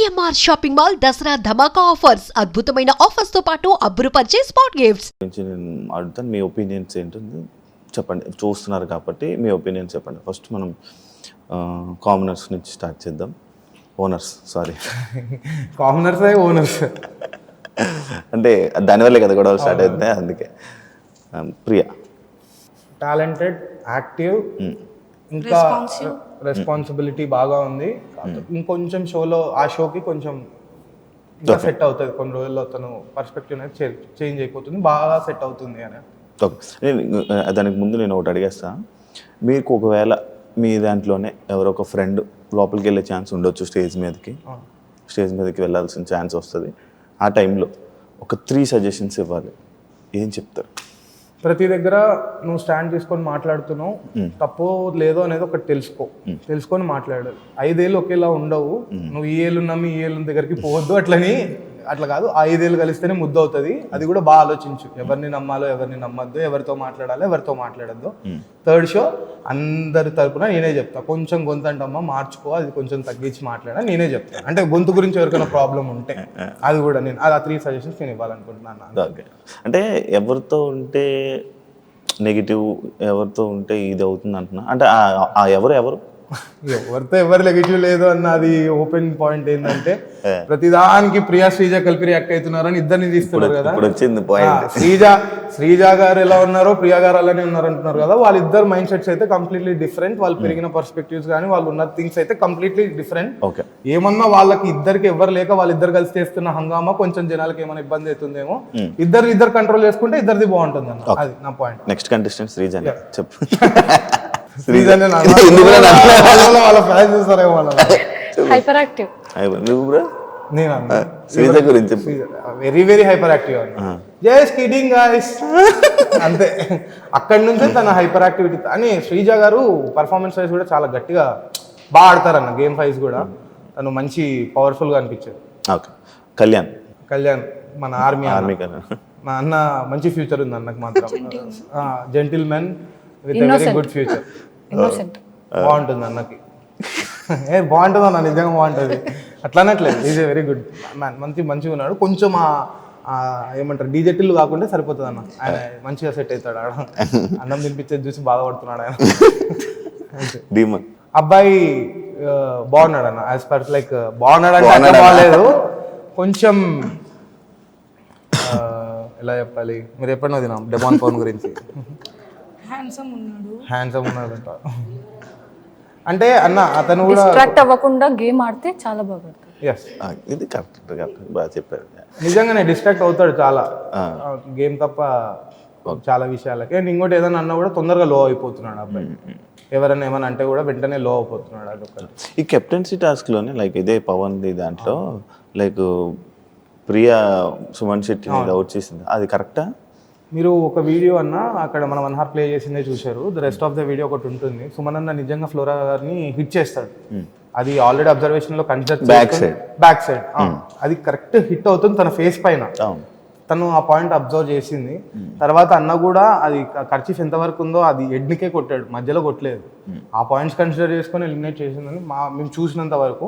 CMR shopping mall Dasara ధమాకా offers అద్భుతమైన offers తో పాటు అబ్బురుపరిచే స్పాట్ గిఫ్ట్స్. నేను అడుగుతాను, మీ ఒపీనియన్స్ ఏంటంటే చెప్పండి. చూస్తున్నారు కాబట్టి మీ ఒపీనియన్స్ చెప్పండి. ఫస్ట్ మనం కామనర్స్ నుంచి స్టార్ట్ చేద్దాం. ఓనర్స్ అంటే దానివల్లే కదా గొడవలు స్టార్ట్ అవుతాయి. అందుకే ప్రియా టాలెంటెడ్, యాక్టివ్, ఇంకా రెస్పాన్సిబిలిటీ బాగా ఉంది. ఇంకొంచెం షోకి కొంచెం ఇంకా సెట్ అవుతుంది. కొన్ని రోజుల్లో తను పర్స్పెక్టివ్ అనేది చేంజ్ అయిపోతుంది, బాగా సెట్ అవుతుంది అని. ఓకే, దానికి ముందు నేను ఒకటి అడిగేస్తా. మీకు ఒకవేళ మీ దాంట్లోనే ఎవరో ఒక ఫ్రెండ్ లోపలికి వెళ్ళే ఛాన్స్ ఉండొచ్చు, స్టేజ్ మీదకి వెళ్ళాల్సిన ఛాన్స్ వస్తుంది. ఆ టైంలో ఒక 3 సజెషన్స్ ఇవ్వాలి, ఏం చెప్తారు? ప్రతి దగ్గర నువ్వు స్టాండ్ తీసుకొని మాట్లాడుతున్నావు, తప్పో లేదో అనేది ఒకటి తెలుసుకొని మాట్లాడాలి. 5 ఏళ్ళు ఒకేలా ఉండవు. నువ్వు ఈ ఏళ్ళు నమ్మి ఈ ఏళ్ళ దగ్గరికి పోవద్దు. అట్లా కాదు, 5 ఏళ్ళు కలిస్తేనే ముద్ద అవుతుంది. అది కూడా బాగా ఆలోచించు, ఎవరిని నమ్మాలో ఎవరిని నమ్మద్దు, ఎవరితో మాట్లాడాలో ఎవరితో మాట్లాడద్దు. థర్డ్ షో అందరి తరపున నేనే చెప్తా, కొంచెం గొంతు అంటమ్మా మార్చుకో, అది కొంచెం తగ్గించి మాట్లాడా నేనే చెప్తా. అంటే గొంతు గురించి ఎవరికైనా ప్రాబ్లం ఉంటే అది కూడా నేను ఆ 3 సజెషన్స్ నేను ఇవ్వాలనుకుంటున్నాను. అంటే ఎవరితో ఉంటే నెగిటివ్, ఎవరితో ఉంటే ఇది అవుతుంది అంటున్నా. అంటే ఎవరు నెగిటివ్ లేదు అన్నది ఓపెన్ పాయింట్. ఏంటంటే ప్రతిదానికి ప్రియా శ్రీజ కలిపి రియాక్ట్ అవుతున్నారని ఇద్దరిని తీస్తున్నారు కదా. శ్రీజ గారు ఎలా ఉన్నారో ప్రియా గారు అలానే ఉన్నారు అంటున్నారు కదా. వాళ్ళిద్దరు మైండ్ సెట్స్ అయితే కంప్లీట్లీ డిఫరెంట్. వాళ్ళు పెరిగిన పర్స్పెక్టివ్స్ కానీ వాళ్ళు ఉన్న థింగ్స్ అయితే కంప్లీట్లీ డిఫరెంట్. ఏమన్నా వాళ్ళకి ఇద్దరికి ఎవరు లేక వాళ్ళిద్దరు కలిసి చేస్తున్న హంగామా కొంచెం జనాలకి ఏమైనా ఇబ్బంది అవుతుందేమో. ఇద్దరు కంట్రోల్ చేసుకుంటే ఇద్దరిది బాగుంటుంది అన్న, అది నా పాయింట్. నెక్స్ట్ కంటెస్టెంట్ శ్రీజ చెప్పు. Hyper active. శ్రీజ గురించి very very hyperactive just kidding guys అంతే. అక్కడి నుంచే తన హైపర్ యాక్టివిటీ అని. శ్రీజ గారు పర్ఫార్మెన్స్ వైజ్ కూడా చాలా గట్టిగా బాగా ఆడతారన్న. గేమ్ వైజ్ కూడా తను మంచి పవర్ఫుల్ గా అనిపించారు. కళ్యాణ్ మన ఆర్మీ మా అన్న మంచి ఫ్యూచర్ ఉంది అన్నకు మాత్రం. Gentlemen with very good future. బాగుంటుంది అన్నకి. బాగుంటుంది అన్న, నిజంగా బాగుంటుంది. అట్లనట్లేదు, is a very good man. మంచిగా ఉన్నాడు. కొంచెం ఏమంటారు డీజెటిల్ కాకుండా సరిపోతుంది అన్న. ఆయన మంచిగా సెట్ అవుతాడు. ఆడ అన్నం తినిపించేది చూసి బాధపడుతున్నాడు ఆయన. అబ్బాయి బాగున్నాడు అన్న. యాజ్ పర్ లైక్ బాగున్నాడు అంటే బాగాలేదు, కొంచెం ఎలా చెప్పాలి, మీరు ఎప్పుడైనా తిన్నాం డెమాన్ పవన్ గురించి. హ్యాండ్సమ్ ఉన్నాడు అంటే అన్న. అతను కూడా డిస్ట్రాక్ట్ అవ్వకుండా గేమ్ ఆడితే చాలా బాగా ఇది కరెక్ట్ బాగా చెప్పారు. నిజంగానే డిస్ట్రాక్ట్ అవుతాడు చాలా, గేమ్ తప్ప చాలా విషయాలకి. అండ్ ఇంకోటి ఏదైనా అన్నా కూడా తొందరగా లో అయిపోతున్నాడు అబ్బాయి. ఎవరైనా ఏమైనా అంటే కూడా వెంటనే లో అయిపోతున్నాడు. అదొక ఈ కెప్టెన్సీ టాస్క్లోనే లైక్ ఇదే పవన్ది దాంట్లో లైక్ ప్రియా సుమన్ శెట్టిని అవుట్ చేసింది, అది కరెక్టా? మీరు ఒక వీడియో అన్న అక్కడ మనం 1 hour ప్లే చేసిందే చూశారు. The rest of the video ఒకటి ఉంటుంది. సుమన్ అన్న నిజంగా ఫ్లోరా గారిని హిట్ చేస్తాడు. అది ఆల్రెడీ అబ్జర్వేషన్ లో కన్సిడర్ బ్యాక్ సైడ్ అది కరెక్ట్ హిట్ అవుతుంది తన ఫేస్ పైన. తను ఆ పాయింట్ అబ్జర్వ్ చేసింది. తర్వాత అన్న కూడా అది ఖర్చీఫ్ ఎంతవరకు ఉందో అది ఎడ్నికే కొట్టాడు, మధ్యలో కొట్టలేదు. ఆ పాయింట్స్ కన్సిడర్ చేసుకొని ఎలిమినేట్ చేసిందని మేము చూసినంత వరకు.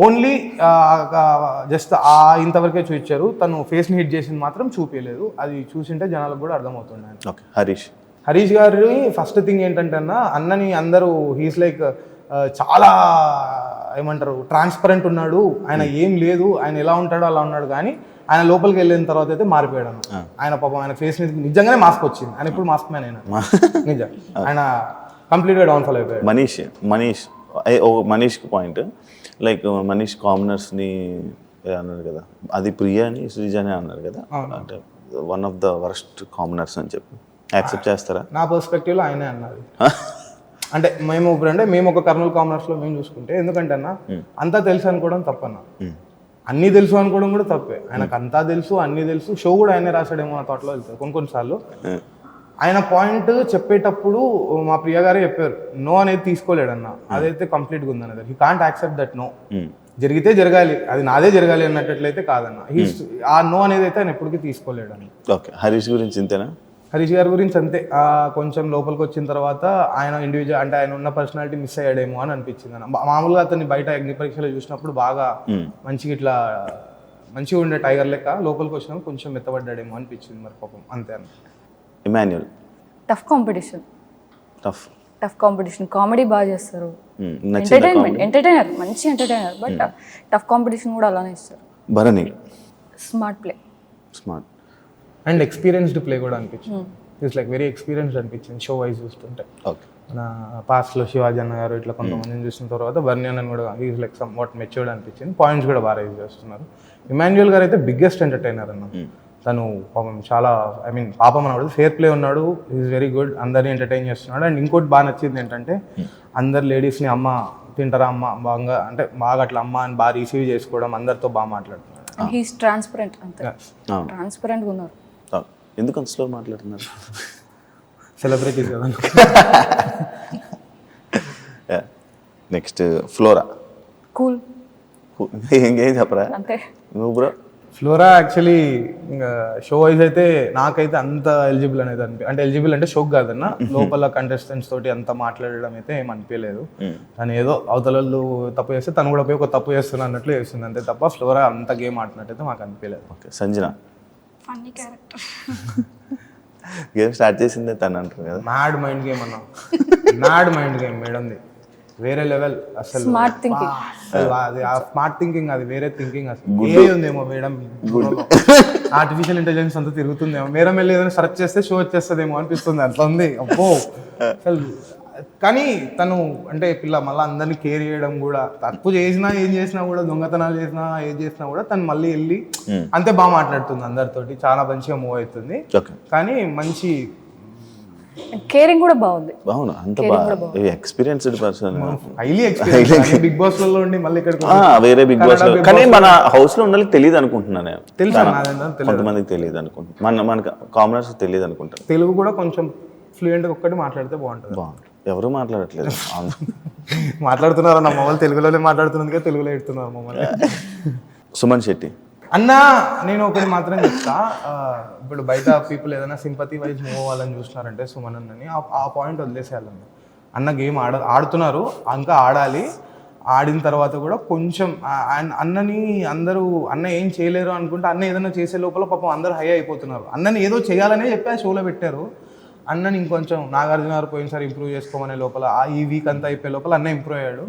ఓన్లీ జస్ట్ ఇంతవరకే చూపించారు. తను ఫేస్ని హిట్ చేసింది మాత్రం చూపించలేదు. అది చూసింటే జనాలకు కూడా అర్థమవుతుంది. హరీష్ గారి ఫస్ట్ థింగ్ ఏంటంటే అన్నని అందరూ హీస్ లైక్ చాలా ఏమంటారు ట్రాన్స్పరెంట్ ఉన్నాడు, ఆయన ఏం లేదు, ఆయన ఎలా ఉంటాడో అలా ఉన్నాడు. కానీ ఆయన లోపలికి వెళ్ళిన తర్వాత అయితే మారిపోయాడు. ఆయన పాపం ఆయన ఫేస్ మీద నిజంగానే మాస్క్ వచ్చింది. ఆయన ఇప్పుడు మాస్క్ మ్యాన్ అయినా నిజం. ఆయన కంప్లీట్గా డౌన్ఫాల్ అయిపోయాడు. మనీష్ పాయింట్ లైక్ మనీష్ కామనర్స్ని అన్నారు కదా, అది ప్రియా అని శ్రీజానే అన్నారు కదా. అంటే one of the worst commoners అని చెప్పి యాక్సెప్ట్ చేస్తారా? నా పర్స్పెక్టివ్లో ఆయనే అన్నారు. అంటే మేము ఒక కర్నూలు కామనర్స్లో మేము చూసుకుంటే, ఎందుకంటే అన్న అంతా తెలుసు అనుకోవడం తప్పన్నా, అన్నీ తెలుసు అనుకోవడం కూడా తప్పే. ఆయనకు అంతా తెలుసు, అన్నీ తెలుసు, షో కూడా ఆయనే రాశాడేమో ఆ థాట్లో వెళ్తారు కొన్నిసార్లు. ఆయన పాయింట్ చెప్పేటప్పుడు మా ప్రియ గారే చెప్పారు, నో అనేది తీసుకోలేడన్న. అదైతే కంప్లీట్గా ఉందన్న. He can't accept that no. జరిగితే జరగాలి, అది నాదే జరగాలి అన్నట్లయితే కాదన్న. ఆ నో అనేది అయితే ఆయన ఎప్పటికీ తీసుకోలేడు అన్న. ఓకే, హరీష్ గురించి ఇంతేనా? హరీష్ గారి గురించి అంతే, కొంచెం లోపలికి వచ్చిన తర్వాత ఆయన ఇండివిజువల్ అంటే ఆయన ఉన్న పర్సనాలిటీ మిస్ అయ్యాడేమో అని అనిపించింది అన్న. మామూలుగా అతన్ని బయట అగ్ని పరీక్షలో చూసినప్పుడు బాగా మంచిగా ఇట్లా మంచిగా ఉండే టైగర్ లెక్క, లోపలికి వచ్చినప్పుడు కొంచెం మెత్తబడ్డాడేమో అనిపించింది మరి పాపం, అంతే అన్న. Emmanuel tough competition, tough tough competition, comedy బాగా చేస్తారు, నచ్చిందా ఎంటర్టైనర్ మంచి ఎంటర్టైనర్, బట్ టఫ్ కాంపిటీషన్ కూడా అలానే ఇస్తారు. Bharani smart play, smart and experienced play కూడా అనిపించింది. ఇట్స్ లైక్ వెరీ ఎక్స్పీరియన్స్డ్ అనిపించింది షో వైజ్ చూస్తుంటే. ఓకే. మన పాస్ట్లో శివాజీ అన్న గారు ఇట్లా కొంతమందిని చూసిన తర్వాత బర్నీ అన్న కూడా is like some what matured అనిపించింది. పాయింట్స్ కూడా బాగా రైజ్ చేస్తున్నారు. ఇమాన్యుయల్ గారు అయితే బిగ్గెస్ట్ ఎంటర్టైనర్ అన్న. తను పాపం చాలా, ఐ మీన్ పాపం అన్నాడు, ఫేర్ ప్లే ఉన్నాడు, ఈజ్ వెరీ గుడ్, అందరినీ ఎంటర్టైన్ చేస్తున్నాడు. అండ్ ఇంకోటి బాగా నచ్చింది ఏంటంటే అందరు లేడీస్ని అమ్మ తింటారా అమ్మ బాగా అంటే బాగా అట్లా అమ్మ అని బాగా రిసీవ్ చేసుకోవడం, అందరితో బాగా మాట్లాడుతున్నాడు. అండ్ హీస్ ట్రాన్స్పరెంట్, అంతే ట్రాన్స్పరెంట్గా ఉన్నారు. ఎందుకు అంత స్లో మాట్లాడుతున్నారు? సెలబ్రిటీస్ కదా. Next flora. కూల్, ఇంకేం చెప్పరా అంతే. నువ్వు bro? Flora actually show wise అయితే నాకైతే అంత ఎలిజిబుల్ అనేది అంటే ఎలిజిబుల్ అంటే షోక్ కాదన్న, లోపల కంటెస్టెంట్స్ తోటి అంత మాట్లాడడం అయితే ఏం అనిపించలేదు. తను ఏదో అవతల వాళ్ళు తప్పు చేస్తే తను కూడా పోయి ఒక తప్పు చేస్తున్నా అన్నట్లు చేస్తుంది అంతే తప్ప ఫ్లోరా అంత గేమ్ ఆడినట్టయితే మాకు అనిపించలేదు. Okay. Sanjana funny character, game start చేసిందే తను అంటారు కదా. మ్యాడ్ మైండ్ గేమ్ అన్న, మ్యాడ్ మైండ్ గేమ్ మేడంది వేరే లెవెల్ అసలు. స్మార్ట్ థింకింగ్, అది ఆ స్మార్ట్ థింకింగ్, అది వేరే థింకింగ్ అసలు. ఏ ఉందేమో మేడం, ఆర్టిఫిషియల్ ఇంటెలిజెన్స్ అంతా తిరుగుతుందేమో, మేడం వెళ్ళి ఏదైనా సెర్చ్ చేస్తే షో వచ్చేస్తుందేమో అనిపిస్తుంది, అట్లా ఉంది. అబ్బో అసలు. కానీ తను అంటే పిల్ల మళ్ళీ అందరినీ కేర్ చేయడం కూడా, తప్పు చేసినా ఏం చేసినా కూడా, దొంగతనాలు చేసినా ఏం చేసినా కూడా తను మళ్ళీ వెళ్ళి అంతే బాగా మాట్లాడుతుంది అందరితోటి, చాలా మంచిగా మూవ్ అవుతుంది. కానీ మంచి కేరింగ్ కూడా బాగుంది. బాగుంది, అంత బాగా experienced person, highly experience. Bigg Boss లో ఉండి మళ్ళీ ఇక్కడ వేరే బిగ్ బాస్ లో, కానీ మన హౌస్ లో ఉన్న తెలియదు అనుకుంటున్నాను నేను. తెలుసు, కొంతమందికి తెలియదు అనుకుంటున్నాను, మన కామనర్స్ తెలియదు అనుకుంటాను. తెలుగు కూడా కొంచెం ఫ్లూయెంట్ ఒక్కటి మాట్లాడితే బాగుంటుంది. బాగుంటుంది. ఎవరు మాట్లాడట్లేదు. మాట్లాడుతున్నారు అన్న, మమ్మల్ని తెలుగులోనే మాట్లాడుతున్నందుకే తెలుగులో ఎడుతున్నారు మమ్మల్ని. సుమన్ శెట్టి అన్న, నేను ఒకటి మాత్రం చెప్తా, ఇప్పుడు బయట పీపుల్ ఏదైనా సింపతి వైజ్ మూవ్ అవ్వాలని చూస్తున్నారంటే సుమన్ అన్నని ఆ పాయింట్ వదిలేసేయాలన్న. అన్న గేమ్ ఆడుతున్నారు, ఇంకా ఆడాలి. ఆడిన తర్వాత కూడా కొంచెం అన్నని అందరూ అన్న ఏం చేయలేరు అనుకుంటే అన్న ఏదైనా చేసే లోపల పాపం అందరూ హై అయిపోతున్నారు. అన్నని ఏదో చేయాలనే చెప్పి ఆ షోలో పెట్టారు. అన్నని ఇంకొంచెం నాగార్జున గారు పోయినసారి ఇంప్రూవ్ చేసుకోమనే లోపల ఈ వీక్ అంతా అయిపోయే లోపల అన్న ఇంప్రూవ్ అయ్యాడు.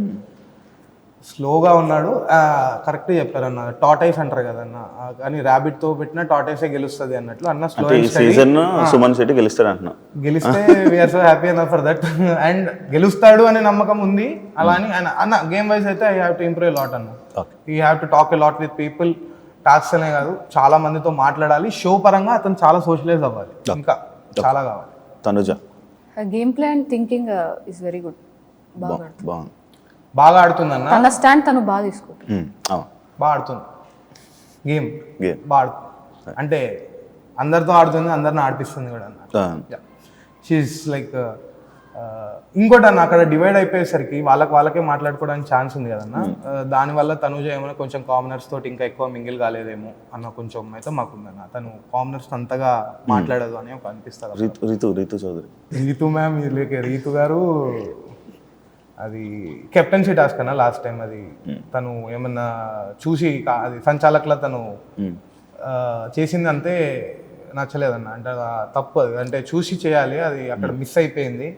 స్లోగా ఉన్నాడు, కరెక్ట్ చెప్పారు అన్న. టాటైస్ అంటారు కదన్న, కానీ ర్యాబిట్ తో పెట్టిన టాటైసే గెలుస్తుంది అన్నట్లు అన్న. స్లో సుమన్ శెట్టి గెలుస్తాడు అంటున్నా. గెలిస్తే వీఆర్ సో హ్యాపీ అన్న ఫర్ దట్. అండ్ గెలుస్తాడు అనే నమ్మకం ఉంది. అలా అని అన్న గేమ్ వైజ్ అయితే I have to improve lot అన్న. You have to talk a lot with people. Task అనే కాదు, చాలా మందితో మాట్లాడాలి. షో పరంగా అతను చాలా సోషలైజ్ అవ్వాలి, ఇంకా చాలా కావాలి. Tanuja game play and thinking is very good, బాగుంది, బాగా ఆడుతుంది అన్న. తన స్టాండ్ తను బాగా తీసుకుంటుంది, బాగా ఆడుతుంది గేమ్ బాగా ఆడుతుంది. అంటే అందరితో ఆడుతుంది, అందరిని ఆడిపిస్తుంది కూడా అన్న. షీఈస్ లైక్ ఇంకోటి అన్న, అక్కడ డివైడ్ అయిపోయేసరికి వాళ్ళకే మాట్లాడుకోవడానికి ఛాన్స్ ఉంది కదన్న. దానివల్ల తనుజ ఏమైనా కొంచెం కామనర్స్ తోటి ఇంకా ఎక్కువ మింగిల్ కాలేదేమో అన్న కొంచెం అయితే మాకుందన్న. తను కామనర్స్ అంతగా మాట్లాడదు అని ఒక అనిపిస్తుంది. రీతు చౌదరి, రీతు మ్యామ్, రీతు గారు అది కెప్టెన్సీ టాస్క్ అన్న లాస్ట్ టైం. అది తను ఏమన్నా చూసి అది సంచాలకుల తను చేసింది అంతే నచ్చలేదన్న. అంటే తప్పు, అది అంటే చూసి చేయాలి, అది అక్కడ మిస్ అయిపోయింది.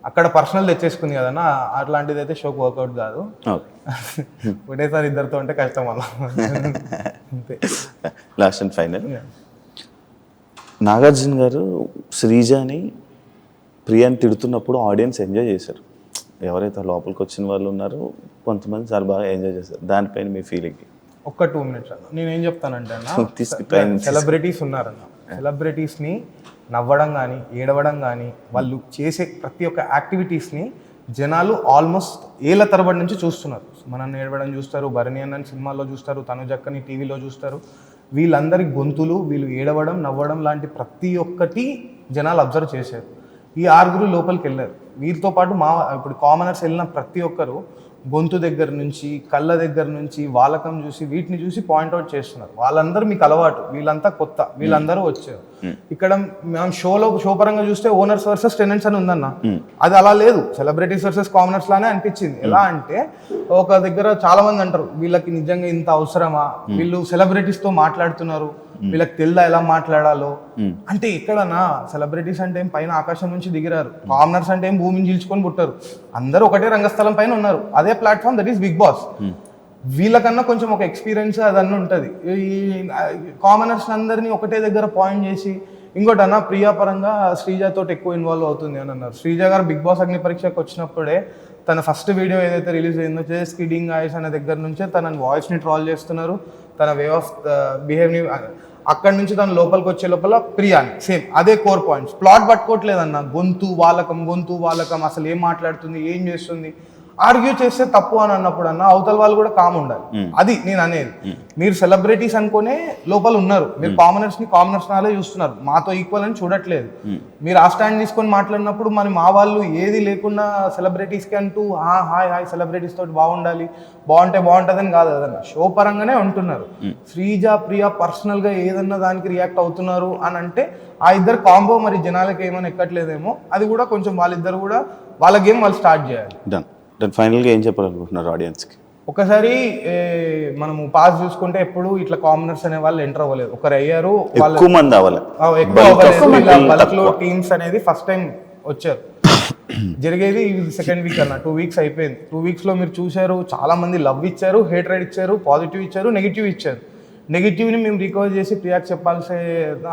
అక్కడ పర్సనల్ తెచ్చేసుకుంది కదన్నా, అట్లాంటిది అయితే షోకి వర్కౌట్ కాదు. ఒకటేసారి ఇద్దరితో అంటే కష్టం అలా. లాస్ట్ అండ్ ఫైనల్, నాగార్జున గారు శ్రీజాని ప్రియాని తిడుతున్నప్పుడు ఆడియన్స్ ఎంజాయ్ చేశారు. ఎవరైతే లోపలికి వచ్చిన వాళ్ళు ఉన్నారో కొంతమంది చాలా బాగా ఎంజాయ్ చేశారు. దానిపైన మీ ఫీలింగ్? ఒక్క 2 minutes అన్న. నేనేం చెప్తానంటే అన్న, సెలబ్రిటీస్ ఉన్నారన్న, సెలబ్రిటీస్ని నవ్వడం కానీ ఏడవడం కానీ వాళ్ళు చేసే ప్రతి ఒక్క యాక్టివిటీస్ని జనాలు ఆల్మోస్ట్ ఏళ్ళ తరబడి నుంచి చూస్తున్నారు. మనల్ని ఏడవడం చూస్తారు, భరణి అన్నని సినిమాల్లో చూస్తారు, తనుజక్కని టీవీలో చూస్తారు. వీళ్ళందరి గొంతులు, వీళ్ళు ఏడవడం నవ్వడం లాంటి ప్రతి ఒక్కటి జనాలు అబ్జర్వ్ చేశారు. ఈ 6 లోపలికి వెళ్ళారు. వీరితో పాటు ఇప్పుడు కామనర్స్ వెళ్ళిన ప్రతి ఒక్కరు గొంతు దగ్గర నుంచి, కళ్ళ దగ్గర నుంచి, వాలకం చూసి, వీటిని చూసి పాయింట్అవుట్ చేస్తున్నారు. వాళ్ళందరూ మీకు అలవాటు, వీళ్ళంతా కొత్త, వీళ్ళందరూ వచ్చారు. ఇక్కడ మనం షో పరంగా చూస్తే ఓనర్స్ వర్సెస్ టెనెంట్స్ అని ఉందన్న, అది అలా లేదు, సెలబ్రిటీస్ వర్సెస్ కామనర్స్ లానే అనిపించింది. ఎలా అంటే ఒక దగ్గర చాలా మంది అంటారు వీళ్ళకి నిజంగా ఇంత అవసరమా, వీళ్ళు సెలబ్రిటీస్ తో మాట్లాడుతున్నారు, వీళ్ళకి తెల్దా ఎలా మాట్లాడాలో. అంటే ఎక్కడన్నా సెలబ్రిటీస్ అంటే ఏం పైన ఆకాశం నుంచి దిగిరారు, కామనర్స్ అంటే ఏం భూమిని చీల్చుకొని పుట్టారు, అందరూ ఒకటే రంగస్థలం పైన ఉన్నారు. అదే platform that is big boss. వీళ్ళకన్నా కొంచెం ఒక ఎక్స్పీరియన్స్ అదన్నీ ఉంటుంది. ఈ కామనర్స్ అందరినీ ఒకటే దగ్గర పాయింట్ చేసి, ఇంకోటి అన్న ప్రియా పరంగా శ్రీజతో ఎక్కువ ఇన్వాల్వ్ అవుతుంది అని అన్నారు. శ్రీజ గారు బిగ్ బాస్ అగ్ని పరీక్షకు వచ్చినప్పుడే తన ఫస్ట్ వీడియో ఏదైతే రిలీజ్ అయిందో స్కిడింగ్ ఐస్ అనే దగ్గర నుంచే తన వాయిస్ని ట్రాల్ చేస్తున్నారు, తన వే ఆఫ్ బిహేవ్ని. అక్కడి నుంచి తను లోపలికి వచ్చే లోపల ప్రియాని సేమ్ అదే కోర్ పాయింట్స్. ప్లాట్ పట్టుకోవట్లేదన్న, గొంతు వాలకం, అసలు ఏం మాట్లాడుతుంది, ఏం చేస్తుంది, ఆర్గ్యూ చేస్తే తప్పు అని అన్నప్పుడు అన్న అవతల వాళ్ళు కూడా కామ్ ఉండాలి. అది నేను అనేది. మీరు సెలబ్రిటీస్ అనుకునే లోపల ఉన్నారు, మీరు కామనర్స్ నాలే చూస్తున్నారు, మాతో ఈక్వల్ అని చూడట్లేదు. మీరు ఆ స్టాండ్ తీసుకొని మాట్లాడినప్పుడు మరి మా వాళ్ళు ఏది లేకుండా సెలబ్రిటీస్కి అంటూ హాయ్ సెలబ్రిటీస్ తోటి బాగుంటుందని కాదు కదన్న, షో పరంగానే ఉంటున్నారు. శ్రీజ ప్రియా పర్సనల్ గా ఏదన్నా దానికి రియాక్ట్ అవుతున్నారు అని అంటే ఆ ఇద్దరు కాంబో మరి జనాలకి ఏమైనా ఎక్కట్లేదేమో, అది కూడా కొంచెం వాళ్ళిద్దరు కూడా వాళ్ళ గేమ్ వాళ్ళు స్టార్ట్ చేయాలి. దాని ఫైనల్గా ఏం చెప్పాలనుకుంటున్నారు ఆడియన్స్కి? ఒకసారి మనము పాస్ చూసుకుంటే ఎప్పుడు ఇట్లా కామనర్స్ అనే వాళ్ళు ఎంటర్ అవ్వలేదు, ఒకరు అయ్యారు, ఎక్కువ మంది అవ్వలేదు, బల్క్లో టీమ్స్ అనేది ఫస్ట్ టైం వచ్చారు. జరిగేది సెకండ్ వీక్ అన్న, 2 weeks అయిపోయింది. 2 weeks లో మీరు చూశారు చాలా మంది లవ్ ఇచ్చారు, హేట్రెడ్ ఇచ్చారు, పాజిటివ్ ఇచ్చారు, నెగిటివ్ ఇచ్చారు. నెగిటివ్ని మేము రికవర్ చేసి ప్రియాకి చెప్పాల్సిన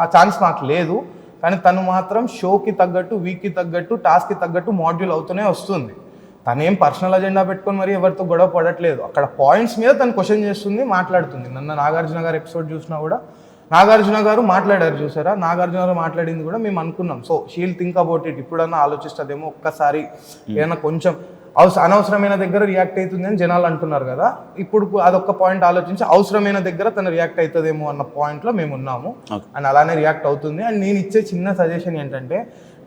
ఆ ఛాన్స్ మాకు లేదు, కానీ తను మాత్రం షోకి తగ్గట్టు, వీక్కి తగ్గట్టు, టాస్క్కి తగ్గట్టు మాడ్యూల్ అవుతూనే వస్తుంది. తనేం పర్సనల్ అజెండా పెట్టుకొని మరి ఎవరితో గొడవ పడట్లేదు, అక్కడ పాయింట్స్ మీద తను క్వశ్చన్ చేస్తుంది, మాట్లాడుతుంది. నన్ను నాగార్జున గారు ఎపిసోడ్ చూసినా కూడా నాగార్జున గారు మాట్లాడారు చూసారా, నాగార్జున గారు మాట్లాడింది కూడా మేము అనుకున్నాం. So she'll think about it, ఇప్పుడన్నా ఆలోచిస్తుందేమో, ఒక్కసారి ఏదైనా కొంచెం అనవసరమైన దగ్గర రియాక్ట్ అవుతుంది అని జనాలు అంటున్నారు కదా, ఇప్పుడు అదొక్క పాయింట్ ఆలోచించి అవసరమైన దగ్గర తను రియాక్ట్ అవుతుందేమో అన్న పాయింట్లో మేము ఉన్నాము. అండ్ అలానే రియాక్ట్ అవుతుంది. అండ్ నేను ఇచ్చే చిన్న సజెషన్ ఏంటంటే,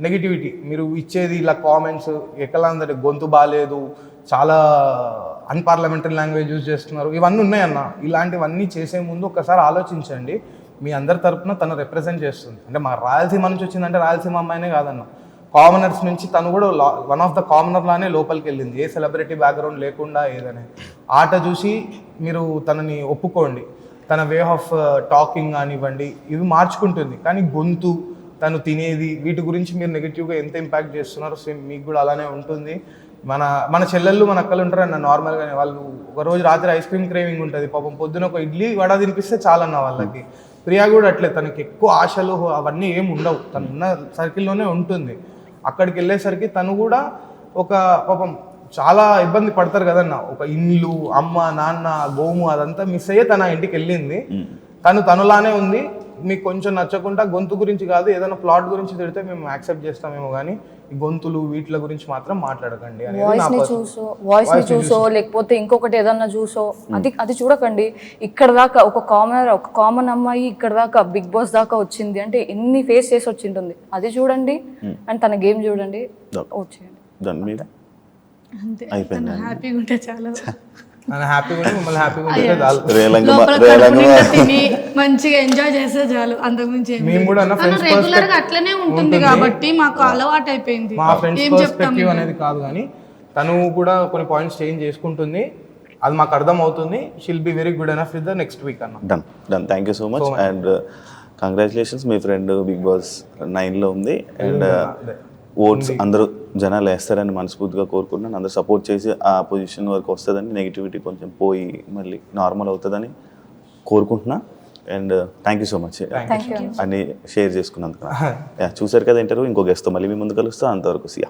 నెగిటివిటీ మీరు ఇచ్చేది ఇలా కామెంట్స్ ఎక్కలా అందరి గొంతు బాగాలేదు, చాలా అన్పార్లమెంటరీ లాంగ్వేజ్ యూజ్ చేస్తున్నారు, ఇవన్నీ ఉన్నాయన్న. ఇలాంటివన్నీ చేసే ముందు ఒకసారి ఆలోచించండి. మీ అందరి తరపున తను రిప్రజెంట్ చేస్తుంది. అంటే మా రాయలసీమ నుంచి వచ్చిందంటే రాయలసీమ అమ్మాయినే కాదన్న, కామనర్స్ నుంచి తను కూడా వన్ ఆఫ్ ద కామనర్ లానే లోపలికి వెళ్ళింది, ఏ సెలబ్రిటీ బ్యాక్గ్రౌండ్ లేకుండా. ఏదనే ఆట చూసి మీరు తనని ఒప్పుకోండి, తన వే ఆఫ్ టాకింగ్ కానివ్వండి ఇవి మార్చుకుంటుంది, కానీ గొంతు, తను తినేది, వీటి గురించి మీరు నెగిటివ్గా ఎంత ఇంపాక్ట్ చేస్తున్నారో సేమ్ మీకు కూడా అలానే ఉంటుంది. మన చెల్లెళ్ళు మన అక్కలు ఉంటారు అన్న, నార్మల్గానే వాళ్ళు ఒక రోజు రాత్రి ఐస్ క్రీమ్ క్రేవింగ్ ఉంటుంది, పాపం పొద్దున ఒక ఇడ్లీ వడ తినిపిస్తే చాలన్న వాళ్ళకి. ప్రియా కూడా అట్లే, తనకి ఎక్కువ ఆశలు అవన్నీ ఏమి ఉండవు, తను ఉన్న సర్కిల్లోనే ఉంటుంది. అక్కడికి వెళ్ళేసరికి తను కూడా ఒక పాపం చాలా ఇబ్బంది పడతారు కదన్న, ఒక ఇల్లు, అమ్మ నాన్న, గోము అదంతా మిస్ అయ్యే తన ఇంటికి వెళ్ళింది. తనులానే ఉంది. మీకు కొంచెం నచ్చకుండా గొంతు గురించి కాదు, ఏదైనా ప్లాట్ గురించి తిడితే మేము యాక్సెప్ట్ చేస్తామేమో, కానీ ఈ గొంతులు వీటి గురించి మాత్రం మాట్లాడకండి. వాయిస్ ని చూసో లేకపోతే ఇంకొకటి ఏదన్నా చూసో అది చూడకండి. ఇక్కడ దాకా ఒక కామన్ అమ్మాయి ఇక్కడ దాకా బిగ్ బాస్ దాకా వచ్చింది అంటే ఎన్ని ఫేస్ చేసి వచ్చింటుంది, అది చూడండి. అండ్ తన గేమ్ చూడండి, వచ్చేయండి. హ్యాపీగా ఉంటే చాలా మంచిగా ఎంజాయ్ చేస్తే చాలు, అంతకుమించి రెగ్యులర్ గా అట్లనే ఉంటుంది కాబట్టి మాకు అలవాటు అయిపోయింది. మా ఫ్రెండ్స్ పర్స్పెక్టివ్ అనేది కాదు, కానీ తను కూడా కొన్ని పాయింట్స్ చేంజ్ చేసుకుంటుంది, అది మాకు అర్థం అవుతుంది. She'll be very good enough with the next week అన్న. Done thank you so much and congratulations. మీ ఫ్రెండ్ బిగ్ బాస్ 9లో ఉంది అండ్ ఓట్స్ అందరూ జనాలు వేస్తారని మనస్ఫూర్తిగా కోరుకుంటున్నాను. అందరూ సపోర్ట్ చేసి ఆ పొజిషన్ వరకు వస్తుందని, నెగిటివిటీ కొంచెం పోయి మళ్ళీ నార్మల్ అవుతుందని కోరుకుంటున్నా. And thank you so much అన్ని షేర్ చేసుకున్నందుకు. చూసారు కదా ఇంటర్వ్యూ, ఇంకో గెస్ట్తో మళ్ళీ మీ ముందు కలుస్తా. అంతవరకు సియా.